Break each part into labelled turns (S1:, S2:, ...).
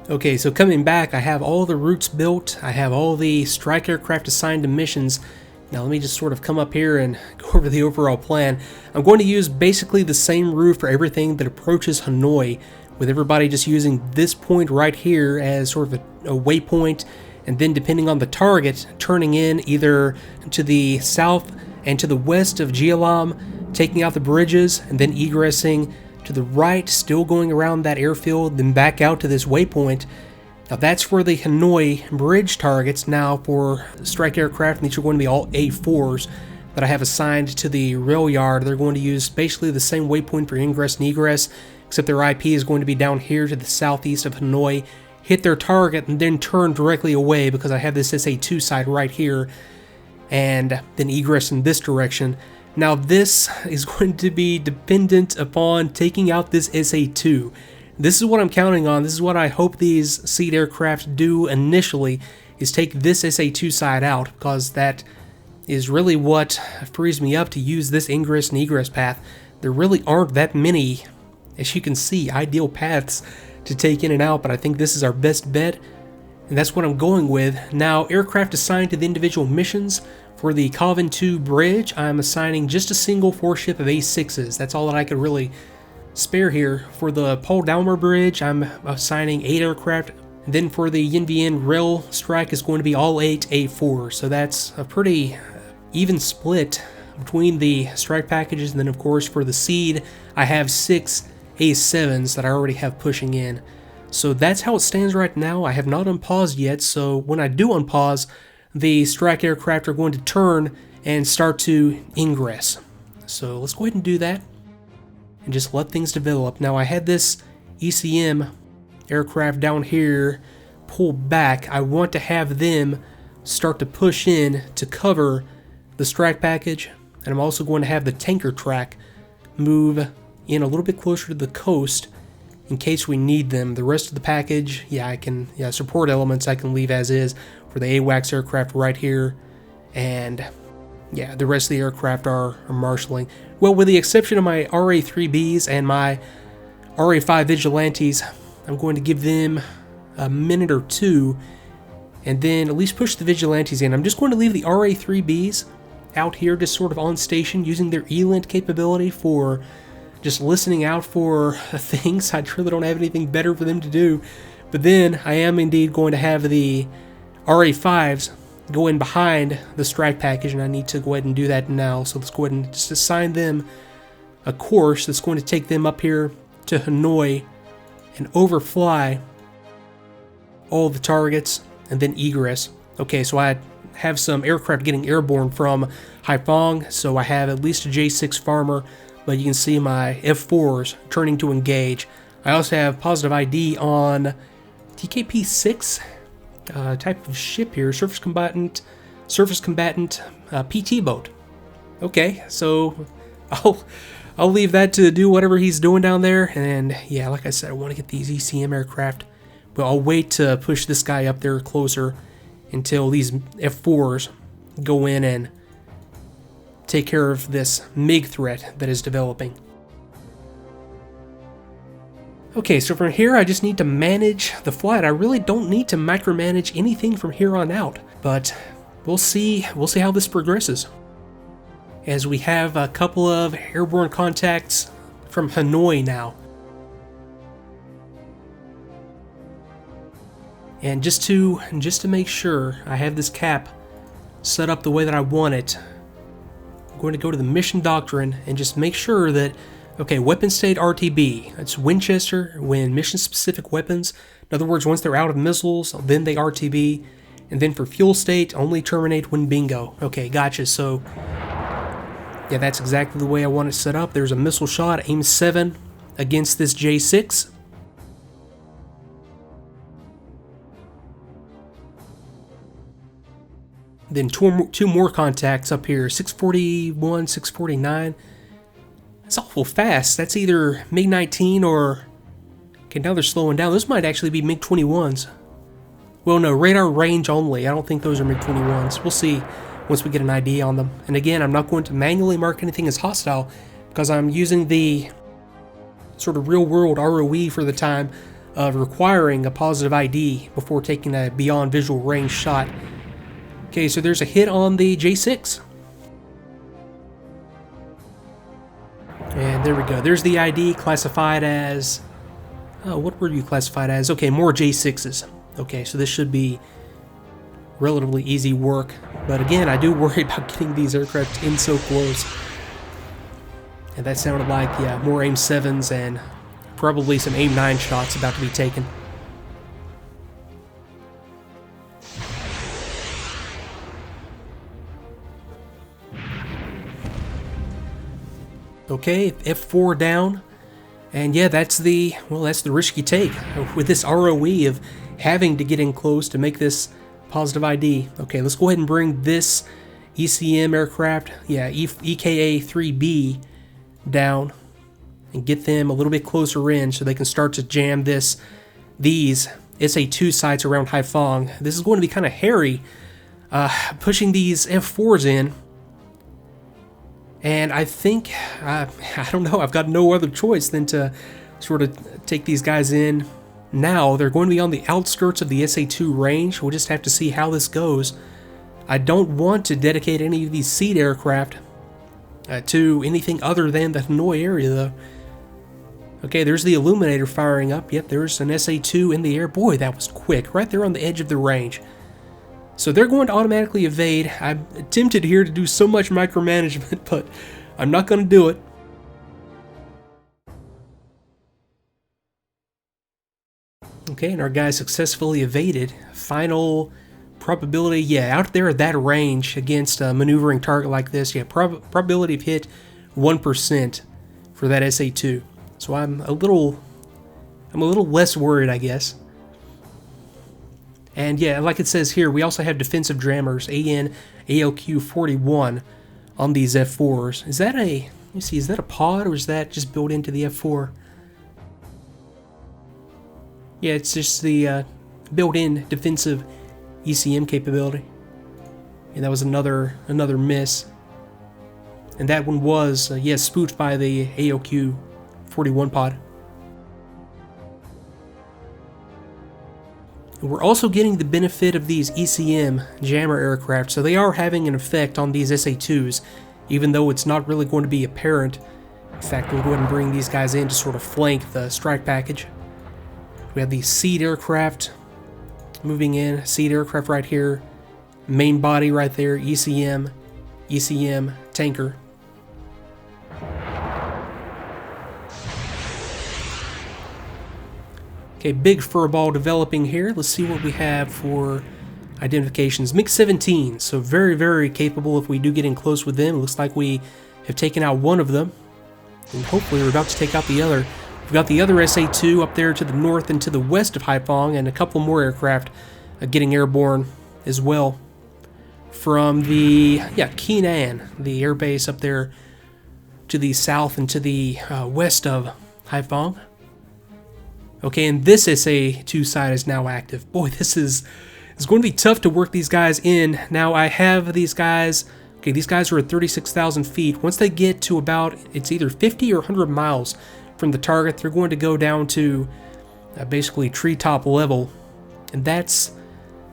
S1: Okay, so coming back, I have all the routes built. I have all the strike aircraft assigned to missions. Now let me just sort of come up here and go over the overall plan. I'm going to use basically the same route for everything that approaches Hanoi, with everybody just using this point right here as sort of a waypoint, and then depending on the target, turning in either to the south and to the west of Gialam, taking out the bridges, and then egressing to the right, still going around that airfield, then back out to this waypoint. Now that's for the Hanoi bridge targets. Now for strike aircraft, these are going to be all A4s that I have assigned to the rail yard. They're going to use basically the same waypoint for ingress and egress, except their IP is going to be down here to the southeast of Hanoi, hit their target, and then turn directly away because I have this SA2 side right here, and then egress in this direction. Now this is going to be dependent upon taking out this SA2. This is what I'm counting on. This is what I hope these seed aircraft do initially, is take this SA2 side out, because that is really what frees me up to use this ingress and egress path. There really aren't that many, as you can see, ideal paths to take in and out, but I think this is our best bet, and that's what I'm going with. Now, aircraft assigned to the individual missions. For the Calvin 2 bridge, I'm assigning just a single 4-ship of A6s. That's all that I could really spare here. For the Paul Dalmer bridge, I'm assigning 8 aircraft. And then for the Yin Vien rail strike, is going to be all 8 A4s. So that's a pretty even split between the strike packages. And then, of course, for the seed, I have 6 A7s that I already have pushing in. So that's how it stands right now. I have not unpaused yet, so when I do unpause, the strike aircraft are going to turn and start to ingress. So let's go ahead and do that and just let things develop. Now I had this ECM aircraft down here pull back. I want to have them start to push in to cover the strike package, and I'm also going to have the tanker track move in a little bit closer to the coast in case we need them. The rest of the package, support elements I can leave as is for the AWACS aircraft right here, and yeah, the rest of the aircraft are marshalling. Well, with the exception of my RA-3Bs and my RA-5 Vigilantes, I'm going to give them a minute or two, and then at least push the Vigilantes in. I'm just going to leave the RA-3Bs out here just sort of on station, using their ELINT capability for just listening out for things. I really don't have anything better for them to do. But then I am indeed going to have the RA5s go in behind the strike package, and I need to go ahead and do that now. So let's go ahead and just assign them a course that's going to take them up here to Hanoi and overfly all the targets and then egress. Okay, so I have some aircraft getting airborne from Haiphong, so I have at least a J6 Farmer, but you can see my F4s turning to engage. I also have positive ID on TKP-6 type of ship here, surface combatant PT boat. Okay, so I'll leave that to do whatever he's doing down there, and yeah, like I said, I want to get these ECM aircraft, but I'll wait to push this guy up there closer until these F4s go in and take care of this MiG threat that is developing. Okay, so from here I just need to manage the flight. I really don't need to micromanage anything from here on out, but we'll see how this progresses. As we have a couple of airborne contacts from Hanoi now. And just to make sure I have this cap set up the way that I want it, I'm going to go to the mission doctrine and just make sure that, okay, weapon state RTB, that's Winchester when mission specific weapons. In other words, once they're out of missiles, then they RTB. And then for fuel state, only terminate when bingo. Okay, gotcha. So yeah, that's exactly the way I want it set up. There's a missile shot, aim 7 against this J6. Then two more contacts up here, 641, 649. That's awful fast. That's either MiG-19 or... Okay, now they're slowing down. Those might actually be MiG-21s. Well, no, radar range only. I don't think those are MiG-21s. We'll see once we get an ID on them. And again, I'm not going to manually mark anything as hostile because I'm using the sort of real-world ROE for the time of requiring a positive ID before taking a beyond visual range shot. Okay, so there's a hit on the J6. And there we go. There's the ID classified as... Oh, what were you classified as? Okay, more J6s. Okay, so this should be relatively easy work. But again, I do worry about getting these aircraft in so close. And that sounded like, yeah, more AIM 7s and probably some AIM 9 shots about to be taken. Okay, F4 down. And yeah, that's the risk you take with this ROE of having to get in close to make this positive ID. Okay, let's go ahead and bring this ECM aircraft, yeah, EKA-3B down and get them a little bit closer in so they can start to jam these SA-2 sites around Haiphong. This is going to be kind of hairy, pushing these F4s in. And I think, I don't know, I've got no other choice than to sort of take these guys in now. They're going to be on the outskirts of the SA-2 range. We'll just have to see how this goes. I don't want to dedicate any of these seed aircraft to anything other than the Hanoi area, though. Okay, there's the Illuminator firing up. Yep, there's an SA-2 in the air. Boy, that was quick, right there on the edge of the range. So they're going to automatically evade. I'm tempted here to do so much micromanagement, but I'm not going to do it. Okay, and our guy successfully evaded. Final probability, yeah, out there at that range against a maneuvering target like this, yeah, probability of hit 1% for that SA-2. So I'm a little less worried, I guess. And yeah, like it says here, we also have defensive jammers, AN ALQ-41 on these F4s. Is that a, let me see, is that a pod or is that just built into the F4? Yeah, it's just the built-in defensive ECM capability. And that was another miss. And that one was, yes, spoofed by the ALQ-41 pod. We're also getting the benefit of these ECM jammer aircraft, so they are having an effect on these SA-2s, even though it's not really going to be apparent. In fact, we'll go ahead and bring these guys in to sort of flank the strike package. We have the seed aircraft moving in, seed aircraft right here, main body right there, ECM, tanker. Okay, big furball developing here. Let's see what we have for identifications. MiG-17, so very, very capable if we do get in close with them. It looks like we have taken out one of them, and hopefully we're about to take out the other. We've got the other SA-2 up there to the north and to the west of Haiphong, and a couple more aircraft getting airborne as well from the, yeah, Keenan, the airbase up there to the south and to the west of Haiphong. Okay, and this SA-2 side is now active. Boy, it's going to be tough to work these guys in. Now, I have these guys, okay, these guys are at 36,000 feet. Once they get to about, it's either 50 or 100 miles from the target, they're going to go down to basically treetop level. And that's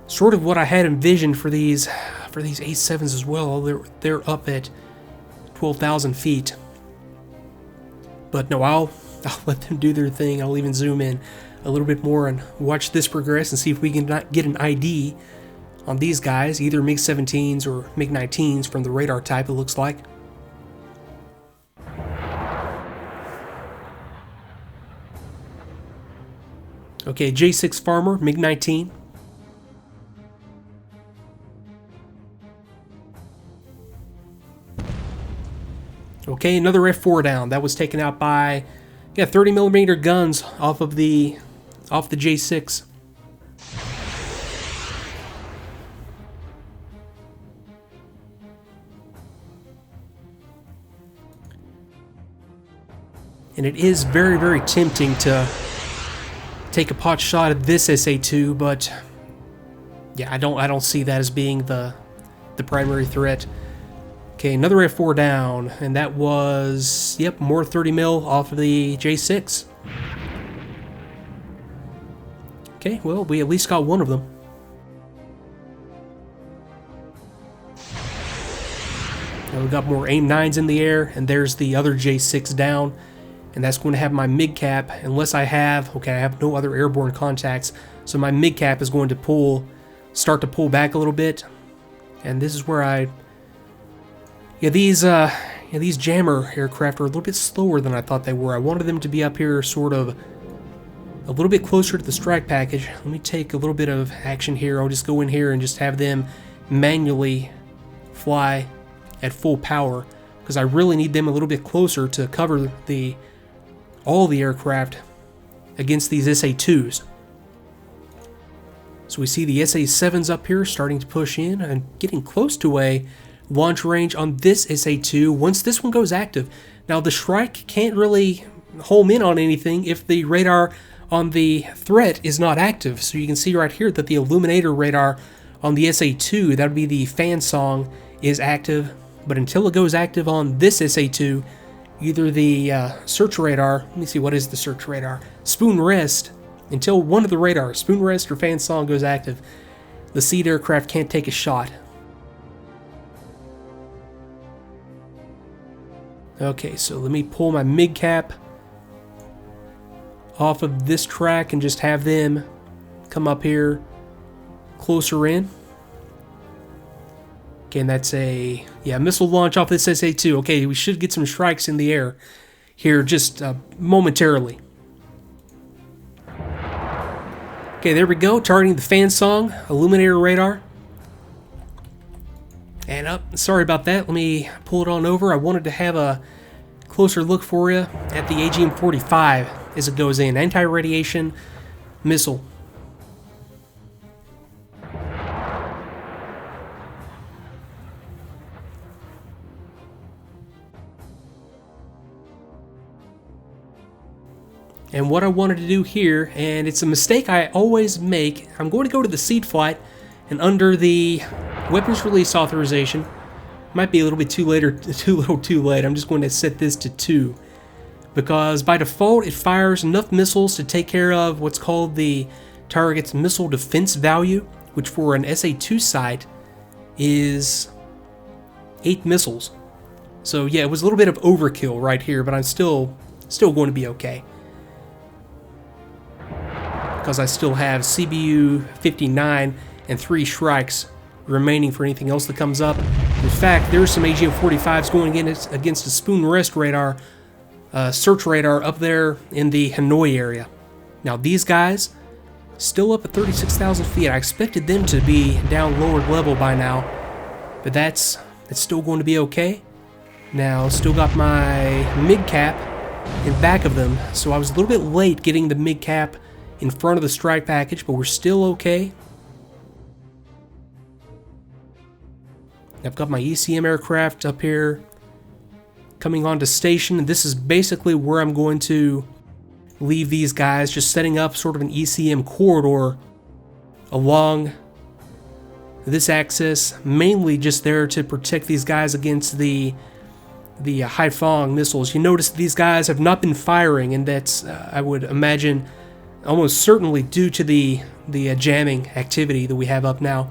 S1: sort of what I had envisioned for these A7s as well. They're up at 12,000 feet. But no, I'll let them do their thing. I'll even zoom in a little bit more and watch this progress and see if we can get an ID on these guys, either MiG-17s or MiG-19s from the radar type, it looks like. Okay, J6 Farmer, MiG-19. Okay, another F4 down. That was taken out by, yeah, 30mm guns off the J6. And it is very, very tempting to take a pot shot at this SA-2, but yeah, I don't see that as being the primary threat. Okay, another F4 down, and that was, yep, more 30mm off of the J6. Okay, well, we at least got one of them. Now we got more AIM-9s in the air, and there's the other J6 down. And that's going to have my mid-cap, unless I have no other airborne contacts. So my mid-cap is going to start to pull back a little bit. And this is where these jammer aircraft are a little bit slower than I thought they were. I wanted them to be up here sort of a little bit closer to the strike package. Let me take a little bit of action here. I'll just go in here and just have them manually fly at full power, because I really need them a little bit closer to cover all the aircraft against these SA-2s. So we see the SA-7s up here starting to push in and getting close to a launch range on this SA-2 once this one goes active. Now the Shrike can't really home in on anything if the radar on the threat is not active. So you can see right here that the illuminator radar on the SA-2, that would be the fan song, is active. But until it goes active on this SA-2, either the search radar, let me see, what is the search radar? Spoon rest, until one of the radars, spoon rest or fan song, goes active, the seed aircraft can't take a shot. Okay, so let me pull my mid-cap off of this track and just have them come up here closer in. Okay, and that's a missile launch off this SA-2. Okay, we should get some strikes in the air here just momentarily. Okay, there we go, targeting the fan song, illuminator radar. And sorry about that, let me pull it on over. I wanted to have a closer look for you at the AGM-45 as it goes in. Anti-radiation missile. And what I wanted to do here, and it's a mistake I always make, I'm going to go to the seed flight, and under the weapons release authorization, might be a little bit too late or too late, I'm just going to set this to 2. Because by default, it fires enough missiles to take care of what's called the target's missile defense value, which for an SA-2 site is 8 missiles. So yeah, it was a little bit of overkill right here, but I'm still going to be okay. Because I still have CBU-59 and 3 Shrikes remaining for anything else that comes up. In fact, there's some AGM-45s going against a spoon rest radar, search radar up there in the Hanoi area. Now these guys, still up at 36,000 feet. I expected them to be down lower level by now, but that's still going to be okay. Now, still got my mid-cap in back of them, so I was a little bit late getting the mid-cap in front of the strike package, but we're still okay. I've got my ECM aircraft up here coming onto station, and this is basically where I'm going to leave these guys, just setting up sort of an ECM corridor along this axis, mainly just there to protect these guys against the Haifeng missiles. You notice these guys have not been firing, and that's, I would imagine, almost certainly due to the jamming activity that we have up now.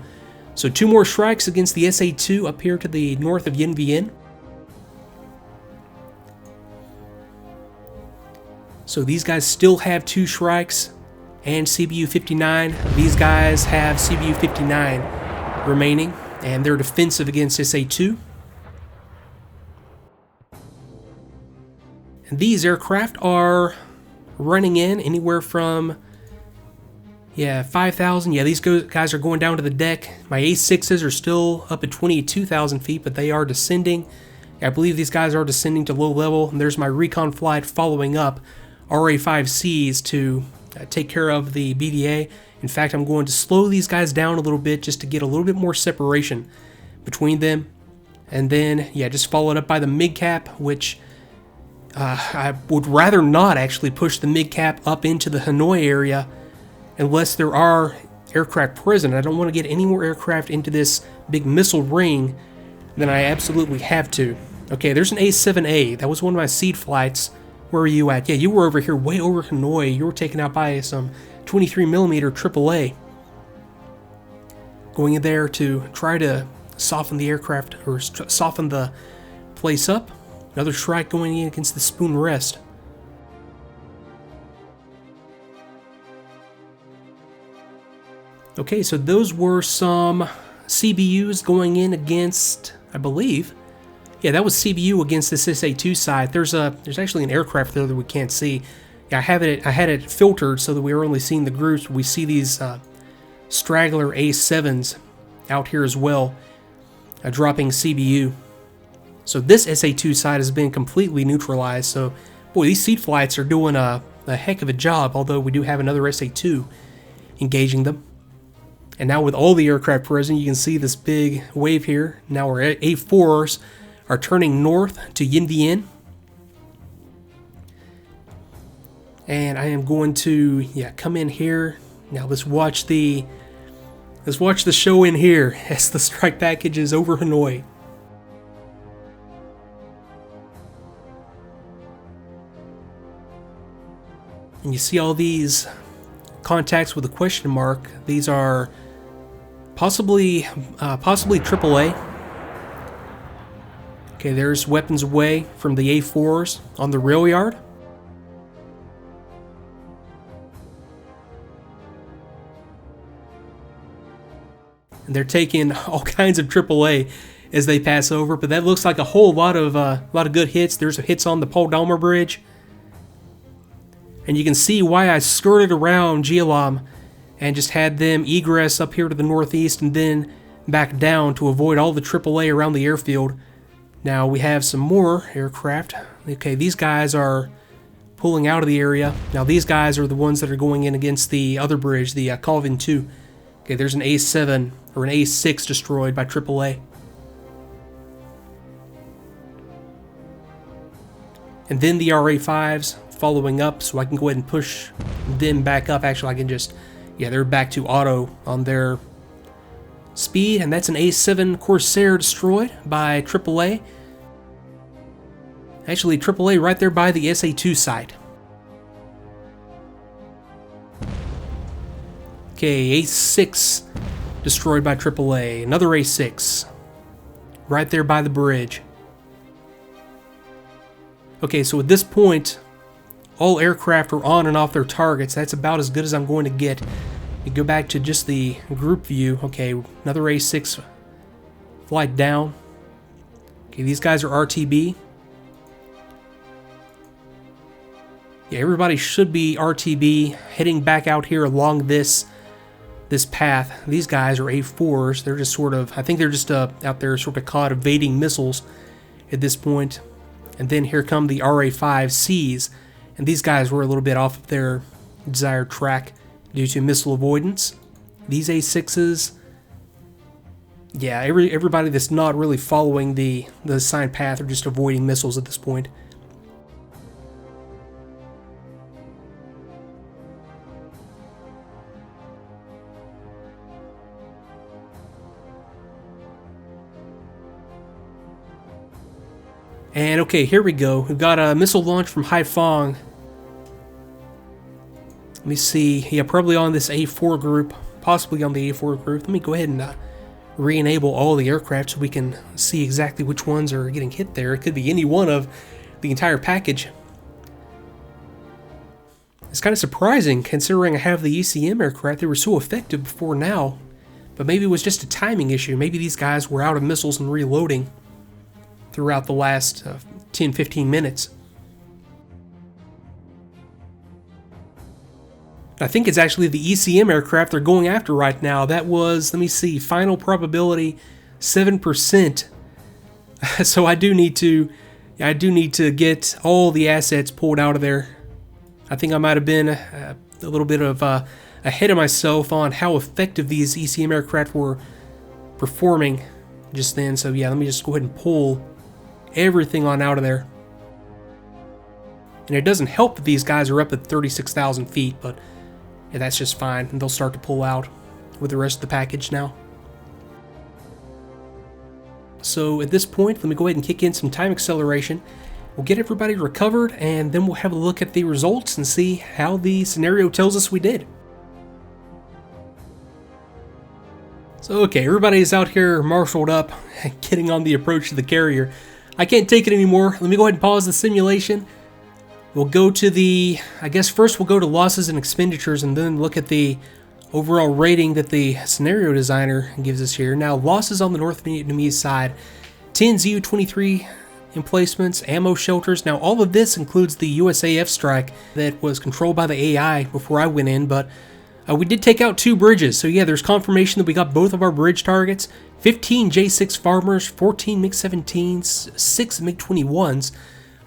S1: So 2 more Shrikes against the SA-2 up here to the north of Yen Bien. So these guys still have 2 Shrikes and CBU-59. These guys have CBU-59 remaining, and they're defensive against SA-2. And these aircraft are running in anywhere from 5,000. Yeah, these guys are going down to the deck. My A6s are still up at 22,000 feet, but they are descending. I believe these guys are descending to low level, and there's my recon flight following up RA-5Cs to take care of the BDA. In fact, I'm going to slow these guys down a little bit just to get a little bit more separation between them. And then, just followed up by the mid-cap, which I would rather not actually push the mid-cap up into the Hanoi area unless there are aircraft present. I don't want to get any more aircraft into this big missile ring than I absolutely have to. Okay, there's an A7A. That was one of my seed flights. Where are you at? Yeah, you were over here, way over Hanoi. You were taken out by some 23mm AAA. Going in there to try to soften the aircraft, or soften the place up. Another strike going in against the spoon rest. Okay, so those were some CBUs going in against, I believe. Yeah, that was CBU against this SA2 side. There's actually an aircraft there that we can't see. Yeah, I had it filtered so that we were only seeing the groups. We see these straggler A7s out here as well, dropping CBU. So this SA2 side has been completely neutralized. So, boy, these seed flights are doing a heck of a job, although we do have another SA2 engaging them. And now with all the aircraft present, you can see this big wave here. Now our A4s are turning north to Yin Vien. And I am going to, come in here. Now let's watch the show in here as the strike package is over Hanoi. And you see all these contacts with a question mark. These are possibly AAA. Okay, there's weapons away from the A4s on the rail yard. And they're taking all kinds of AAA as they pass over, but that looks like a whole lot of good hits. There's hits on the Paul Dalmer Bridge. And you can see why I skirted around Gialam and just had them egress up here to the northeast and then back down to avoid all the AAA around the airfield. Now we have some more aircraft. Okay, these guys are pulling out of the area. Now these guys are the ones that are going in against the other bridge, the Colvin 2. Okay, there's an A7 or an A6 destroyed by AAA. And then the RA5s following up, so I can go ahead and push them back up. Actually, I can just, they're back to auto on their speed, and that's an A7 Corsair destroyed by AAA. Actually, AAA right there by the SA2 site. Okay, A6 destroyed by AAA. Another A6 right there by the bridge. Okay, so at this point, all aircraft are on and off their targets. That's about as good as I'm going to get. You go back to just the group view. Okay, another A6 flight down. Okay, these guys are RTB. Yeah, everybody should be RTB heading back out here along this path. These guys are A4s. They're just sort of, I think they're just out there sort of caught evading missiles at this point. And then here come the RA5Cs. And these guys were a little bit off of their desired track due to missile avoidance. These A6s, yeah, everybody that's not really following the assigned path are just avoiding missiles at this point. And okay, here we go. We've got a missile launch from Haiphong. Let me see. Yeah, probably on this A4 group. Possibly on the A4 group. Let me go ahead and re-enable all the aircraft so we can see exactly which ones are getting hit there. It could be any one of the entire package. It's kind of surprising considering I have the ECM aircraft. They were so effective before now. But maybe it was just a timing issue. Maybe these guys were out of missiles and reloading throughout the last 10-15 minutes. I think it's actually the ECM aircraft they're going after right now. That was, let me see, final probability 7%. So I do need to get all the assets pulled out of there. I think I might have been a little bit of ahead of myself on how effective these ECM aircraft were performing just then. So yeah, let me just go ahead and pull everything on out of there. And it doesn't help that these guys are up at 36,000 feet, but yeah, that's just fine. And they'll start to pull out with the rest of the package now. So at this point, let me go ahead and kick in some time acceleration. We'll get everybody recovered, and then we'll have a look at the results and see how the scenario tells us we did. So okay, everybody's out here marshaled up, getting on the approach to the carrier. I can't take it anymore. Let me go ahead and pause the simulation. We'll go to the, I guess first we'll go to losses and expenditures and then look at the overall rating that the scenario designer gives us here. Now, losses on the North Vietnamese side, 10 ZU-23 emplacements, ammo shelters. Now, all of this includes the USAF strike that was controlled by the AI before I went in, but we did take out 2 bridges. So yeah, there's confirmation that we got both of our bridge targets. 15 J6 Farmers, 14 MiG-17s, 6 MiG-21s,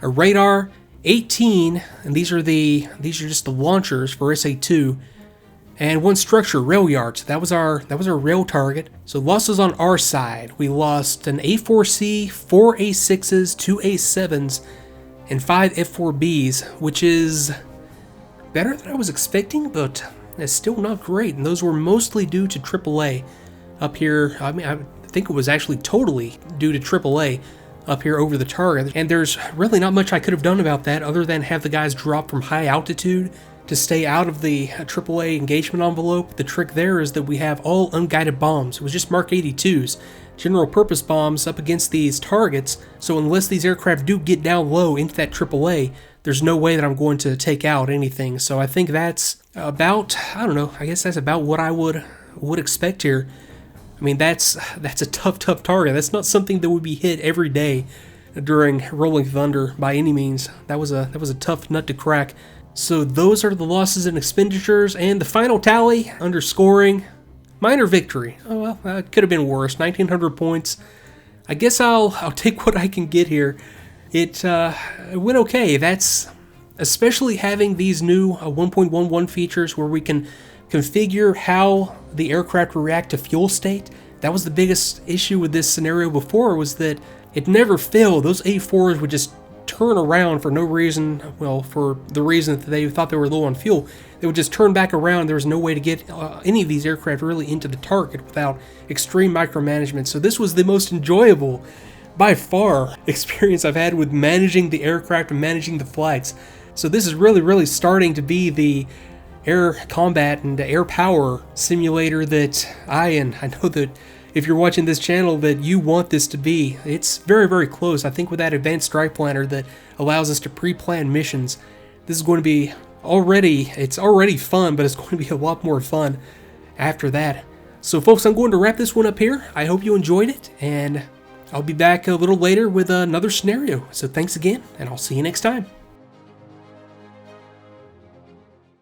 S1: a radar, 18, and these are just the launchers for SA-2, and 1 structure, rail yards. That was our rail target. So losses on our side, we lost an A4C, 4 A6s, 2 A7s, and 5 F4Bs, which is better than I was expecting, but it's still not great. And those were mostly due to AAA up here. I mean, I think it was actually totally due to AAA up here over the target. And there's really not much I could have done about that other than have the guys drop from high altitude to stay out of the AAA engagement envelope. The trick there is that we have all unguided bombs. It was just Mark 82s, general purpose bombs up against these targets. So unless these aircraft do get down low into that AAA, there's no way that I'm going to take out anything. So I think that's about, I don't know, I guess that's about what I would expect here. I mean, that's a tough target. That's not something that would be hit every day during Rolling Thunder by any means. That was a tough nut to crack. So those are the losses and expenditures, and the final tally under scoring, minor victory. Oh well, it could have been worse. 1,900 points. I guess I'll take what I can get here. It went okay. That's especially having these new 1.11 features where we can configure how the aircraft will react to fuel state. That was the biggest issue with this scenario before, was that it never failed. Those A4s would just turn around for no reason, well, for the reason that they thought they were low on fuel. They would just turn back around. There was no way to get any of these aircraft really into the target without extreme micromanagement. So this was the most enjoyable, by far, experience I've had with managing the aircraft and managing the flights. So this is really starting to be the air combat and air power simulator that I know that if you're watching this channel that you want this to be. It's very close. I think with that advanced strike planner that allows us to pre-plan missions, this is going to be it's already fun, but it's going to be a lot more fun after that. So folks, I'm going to wrap this one up here. I hope you enjoyed it, and I'll be back a little later with another scenario. So thanks again, and I'll see you next time.